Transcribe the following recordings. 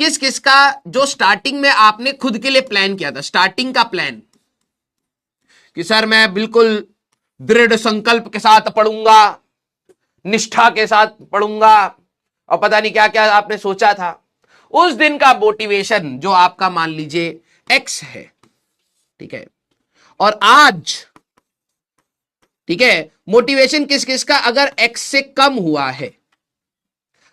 किस किस का जो स्टार्टिंग में आपने खुद के लिए प्लान किया था, स्टार्टिंग का प्लान कि सर मैं बिल्कुल दृढ़ संकल्प के साथ पढ़ूंगा, निष्ठा के साथ पढ़ूंगा, और पता नहीं क्या क्या आपने सोचा था, उस दिन का मोटिवेशन जो आपका मान लीजिए एक्स है, ठीक है, और आज, ठीक है, मोटिवेशन किस किस का अगर एक्स से कम हुआ है,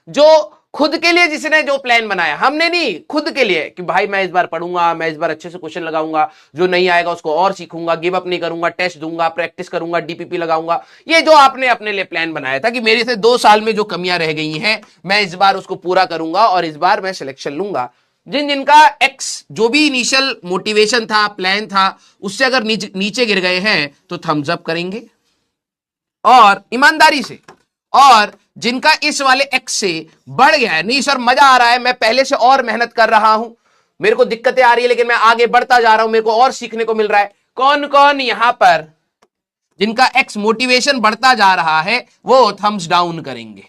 जो खुद के लिए जिसने जो प्लान बनाया, हमने नहीं, खुद के लिए कि भाई मैं इस बार पढ़ूंगा, मैं इस बार अच्छे से क्वेश्चन लगाऊंगा, जो नहीं आएगा उसको और सीखूंगा, गिव अप नहीं करूंगा, टेस्ट दूंगा, प्रैक्टिस करूंगा, डीपीपी लगाऊंगा, ये जो आपने अपने लिए प्लान बनाया था कि मेरे से 2 साल में जो कमियां रह गई हैं मैं इस बार उसको पूरा करूंगा और इस बार मैं सिलेक्शन लूंगा, जिन जिनका एक्स जो भी इनिशियल मोटिवेशन था, प्लान था, उससे अगर नीचे गिर गए हैं तो थम्स अप करेंगे और ईमानदारी से, और जिनका इस वाले एक्स से बढ़ गया है, नहीं सर मजा आ रहा है, मैं पहले से और मेहनत कर रहा हूं, मेरे को दिक्कतें आ रही है लेकिन मैं आगे बढ़ता जा रहा हूं, मेरे को और सीखने को मिल रहा है, कौन कौन यहां पर जिनका एक्स मोटिवेशन बढ़ता जा रहा है वो थम्स डाउन करेंगे।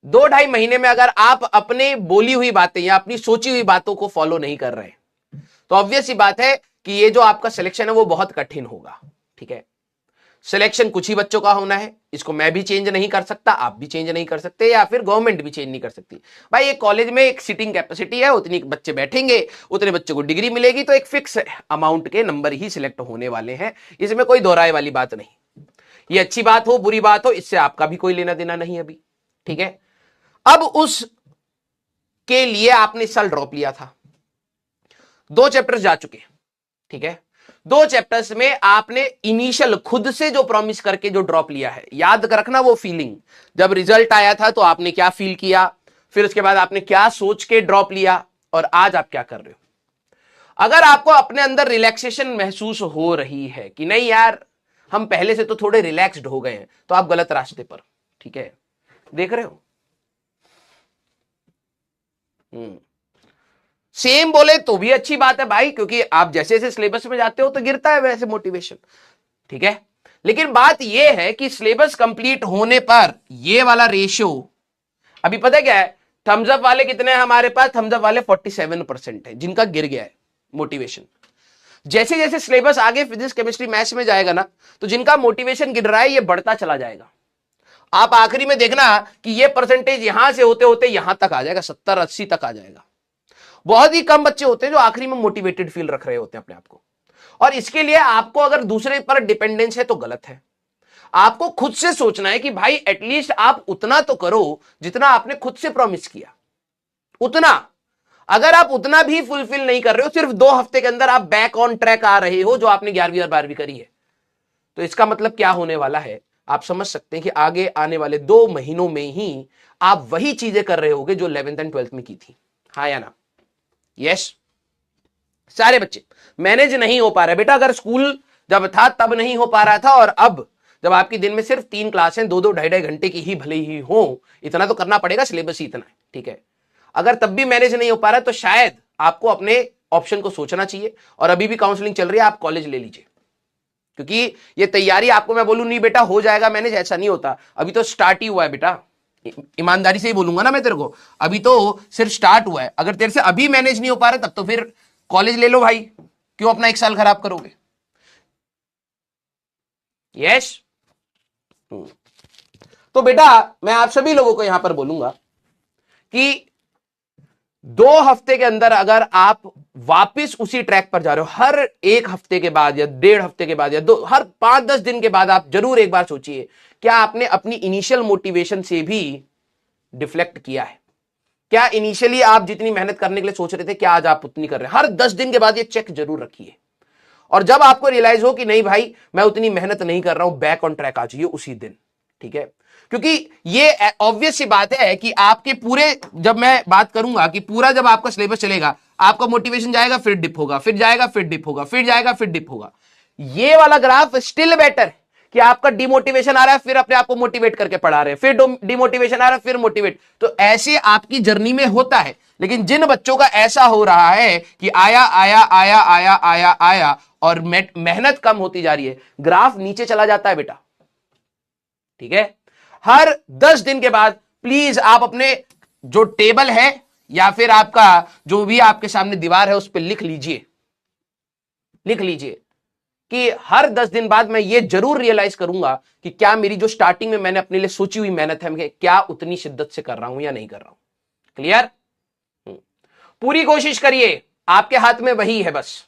2-2.5 महीने में अगर आप अपने बोली हुई बातें या अपनी सोची हुई बातों को फॉलो नहीं कर रहे तो ऑब्वियस ही बात है कि ये जो आपका सिलेक्शन है वो बहुत कठिन होगा, ठीक है। सिलेक्शन कुछ ही बच्चों का होना है, इसको मैं भी चेंज नहीं कर सकता, आप भी चेंज नहीं कर सकते, या फिर गवर्नमेंट भी चेंज नहीं कर सकती। भाई एक कॉलेज में एक सीटिंग कैपेसिटी है, उतनी बच्चे बैठेंगे, उतने बच्चों को डिग्री मिलेगी, तो एक फिक्स अमाउंट के नंबर ही सिलेक्ट होने वाले हैं, इसमें कोई दोहराए वाली बात नहीं। ये अच्छी बात हो बुरी बात हो इससे आपका भी कोई लेना देना नहीं अभी, ठीक है। अब उस के लिए आपने इस साल ड्रॉप लिया था, 2 चैप्टर्स जा चुके, ठीक है, 2 चैप्टर्स में आपने इनिशियल खुद से जो प्रॉमिस करके जो ड्रॉप लिया है, याद रखना वो फीलिंग, जब रिजल्ट आया था तो आपने क्या फील किया, फिर उसके बाद आपने क्या सोच के ड्रॉप लिया, और आज आप क्या कर रहे हो। अगर आपको अपने अंदर रिलैक्सेशन महसूस हो रही है कि नहीं यार हम पहले से तो थोड़े रिलैक्स्ड हो गए हैं, तो आप गलत रास्ते पर, ठीक है, देख रहे हो। सेम बोले तो भी अच्छी बात है भाई, क्योंकि आप जैसे जैसे सिलेबस में जाते हो तो गिरता है वैसे मोटिवेशन, ठीक है। लेकिन बात यह है कि सिलेबस कंप्लीट होने पर ये वाला रेशियो अभी पता है क्या है, थम्स अप वाले कितने हैं हमारे पास, थम्स अप वाले 47% है जिनका गिर गया है मोटिवेशन। जैसे जैसे सिलेबस आगे फिजिक्स केमिस्ट्री मैथ्स में जाएगा ना, तो जिनका मोटिवेशन गिर रहा है ये बढ़ता चला जाएगा। आप आखिरी में देखना कि ये परसेंटेज यहां से होते होते यहां तक आ जाएगा, 70-80 तक आ जाएगा। बहुत ही कम बच्चे होते हैं जो आखिरी में मोटिवेटेड फील रख रहे होते हैं अपने आप को, और इसके लिए आपको अगर दूसरे पर डिपेंडेंस है तो गलत है। आपको खुद से सोचना है कि भाई एटलीस्ट आप उतना तो करो जितना आपने खुद से प्रॉमिस किया, उतना। अगर आप उतना भी फुलफिल नहीं कर रहे हो, सिर्फ 2 हफ्ते के अंदर आप बैक ऑन ट्रैक आ रहे हो जो आपने 11वीं और 12वीं करी है, तो इसका मतलब क्या होने वाला है आप समझ सकते हैं कि आगे आने वाले 2 महीनों में ही आप वही चीजें कर रहे होगे जो 11th एंड 12th में की थी, हाँ या ना। यस, सारे बच्चे मैनेज नहीं हो पा रहे बेटा। अगर स्कूल जब था तब नहीं हो पा रहा था, और अब जब आपकी दिन में सिर्फ 3 क्लासें 2-2 ढाई-ढाई घंटे की ही भले ही हो, इतना तो करना पड़ेगा, सिलेबस ही इतना है, ठीक है। अगर तब भी मैनेज नहीं हो पा रहा है तो शायद आपको अपने ऑप्शन को सोचना चाहिए, और अभी भी काउंसलिंग चल रही है, आप कॉलेज ले लीजिए, क्योंकि ये तैयारी आपको मैं बोलूं नहीं बेटा हो जाएगा मैनेज, ऐसा नहीं होता, अभी तो स्टार्ट ही हुआ है बेटा, ईमानदारी से ही बोलूंगा ना मैं तेरे को, अभी तो सिर्फ स्टार्ट हुआ है। अगर तेरे से अभी मैनेज नहीं हो पा रहा तब तो फिर कॉलेज ले लो भाई, क्यों अपना 1 साल खराब करोगे। यस, तो बेटा मैं आप सभी लोगों को यहां पर बोलूंगा कि 2 हफ्ते के अंदर अगर आप वापस उसी ट्रैक पर जा रहे हो, हर 1 हफ्ते के बाद या 1.5 हफ्ते के बाद या हर 5-10 दिन के बाद आप जरूर एक बार सोचिए क्या आपने अपनी इनिशियल मोटिवेशन से भी डिफ्लेक्ट किया है, क्या इनिशियली आप जितनी मेहनत करने के लिए सोच रहे थे क्या आज आप उतनी कर रहे हैं। हर 10 दिन के बाद ये चेक जरूर रखिए, और जब आपको रियलाइज हो कि नहीं भाई मैं उतनी मेहनत नहीं कर रहा हूं, बैक ऑन ट्रैक आ जाइए उसी दिन, ठीक है। क्योंकि ये ऑब्वियस सी बात है कि आपके पूरे, जब मैं बात करूंगा कि पूरा जब आपका सिलेबस चलेगा आपका मोटिवेशन जाएगा फिर डिप होगा, फिर जाएगा फिर डिप होगा, फिर जाएगा फिर डिप होगा। ये वाला ग्राफ स्टिल बेटर कि आपका डिमोटिवेशन आ रहा है फिर अपने आप को मोटिवेट करके पढ़ा रहे हैं, फिर डिमोटिवेशन आ रहा है फिर मोटिवेट, तो ऐसे आपकी जर्नी में होता है। लेकिन जिन बच्चों का ऐसा हो रहा है कि आया आया आया आया आया आया और मेहनत कम होती जा रही है, ग्राफ नीचे चला जाता है बेटा, ठीक है। हर 10 दिन के बाद प्लीज आप अपने जो टेबल है या फिर आपका जो भी आपके सामने दीवार है उस पर लिख लीजिए कि हर 10 दिन बाद मैं ये जरूर रियलाइज करूंगा कि क्या मेरी जो स्टार्टिंग में मैंने अपने लिए सोची हुई मेहनत है मैं क्या उतनी शिद्दत से कर रहा हूं या नहीं कर रहा हूं। क्लियर? पूरी कोशिश करिए, आपके हाथ में वही है बस।